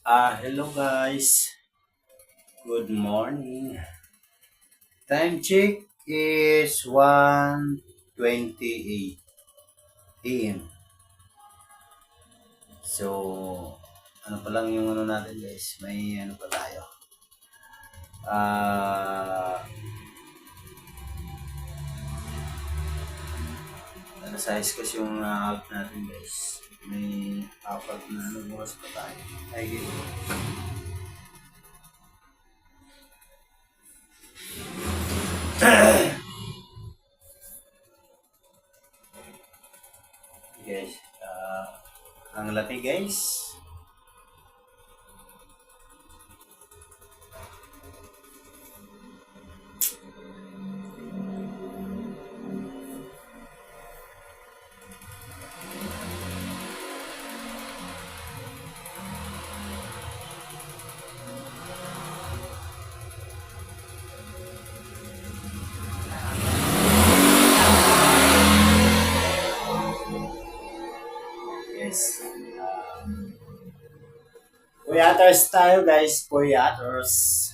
Hello guys. Good morning. Time check is 1:28 AM. So, ano pa lang yung ano natin guys, may ano pa tayo. Alas 6 kasi yung out natin guys. May apat na oras pa tayo. Ay, guys, ang laki guys. Yes. Puyaters tayo guys, puyaters.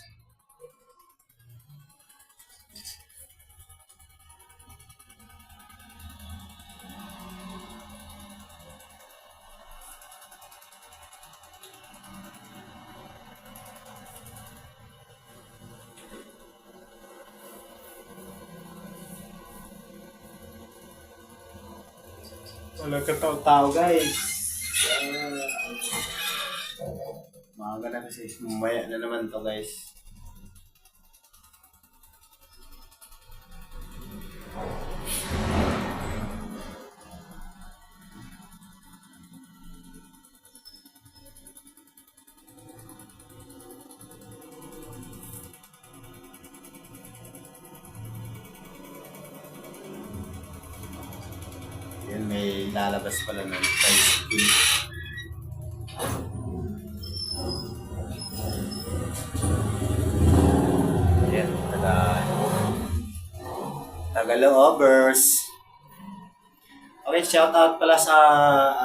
Wala ka tao guys. Maaga na kasi mamaya na naman to guys. Yan, may lalabas pala ng tricycle. Yan, Tagalovers. Okay, shout out pala sa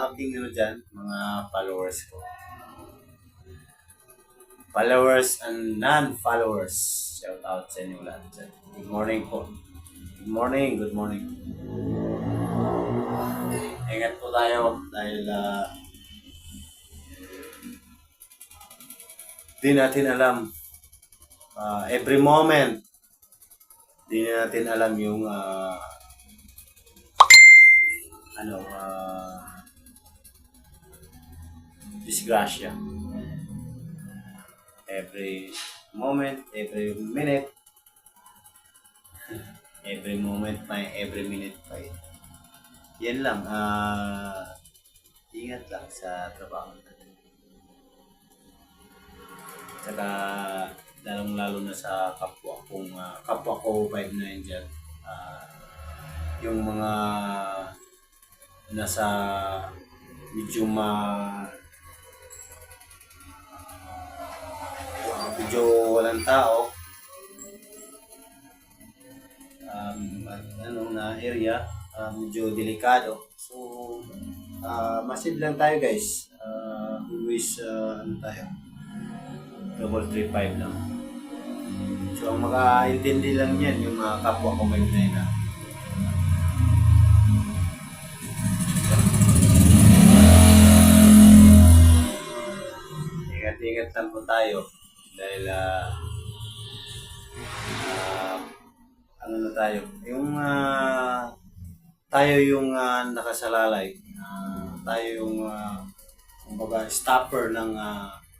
aking ano dyan, mga followers ko. Followers and non-followers. Shout out sa inyo lahat dyan. Good morning po. Good morning, good morning. Ingat po tayo dahil di natin alam every moment di natin alam yung disgrasya. Every moment, every minute, every moment pa, every minute pa. Yan lang, ingat lang sa trabaho natin. Saka, lalong-lalo na sa kapwa ko 5'9" dyan. Yung mga nasa medyo medyo walang tao, na area, medyo delikado. So, masid lang tayo guys. Always, tayo? Double 35 lang. So, ang makaintindi lang yan, yung mga kapwa ko may na. Ingat-ingat lang po tayo. Dahil, ano na tayo? Yung, tayo yung nakasalalay. Tayo yung, kumbaga, stopper ng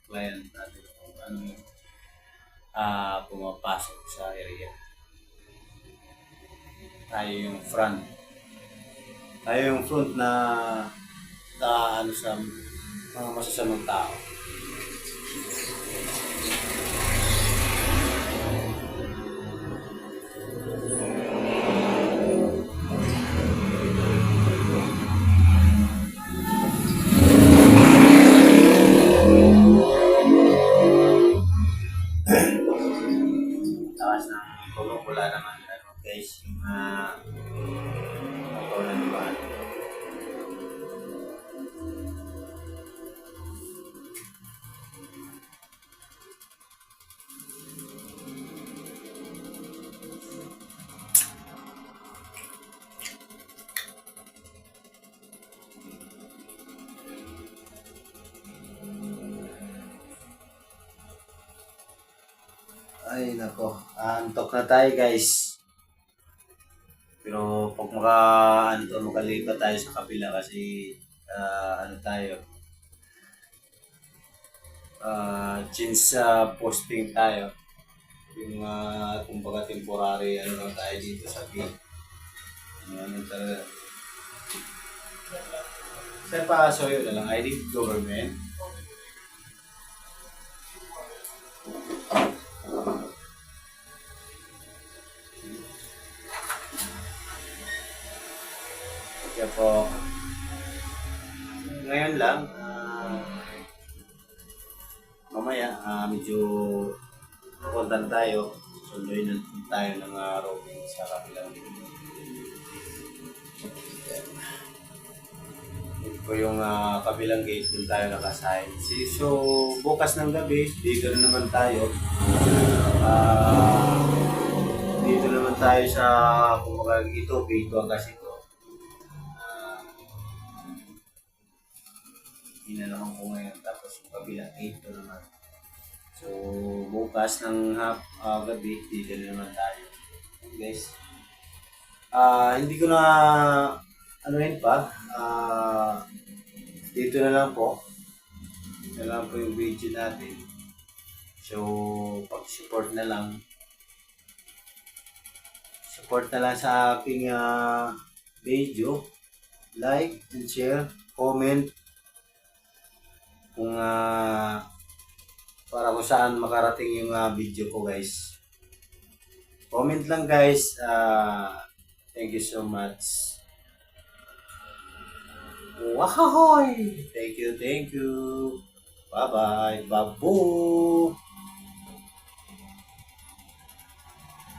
client natin. Ano yung pumapasok sa area. Tayo yung front. Tayo yung front na ano sa mga masasamang tao. Tawas ng pumupula naman guys, yung motor na naman. Ay, nako. Antok na tayo, guys. Pero pag makalipat tayo sa kabila kasi tayo, since posting tayo, yung kumbaga temporary lang tayo dito sa gate. Talaga. Sa paasoyo na lang, ID government. Kaya po, ngayon lang, mamaya, medyo kontan tayo. Sunduin na tayo ng roving sa kabilang. Ito po yung kabilang gate dun tayo nakasign. So, bukas ng gabi, dito na naman tayo. Dito naman tayo sa, kumbaga ito, gate 1 kasi ito. Hindi na naman ko ngayon. Tapos yung kabilang gate ko naman. So, bukas ng gabi, dito na naman tayo. Guys, hindi ko na anuhin pa. Dito na lang po. Dito na lang po yung video natin. So, pag-support na lang. Support na lang sa aking video. Like and share. Comment. Kung para kung saan makarating yung video ko, guys. Comment lang, guys. Thank you so much. Wow! Thank you. Bye-bye. Babu!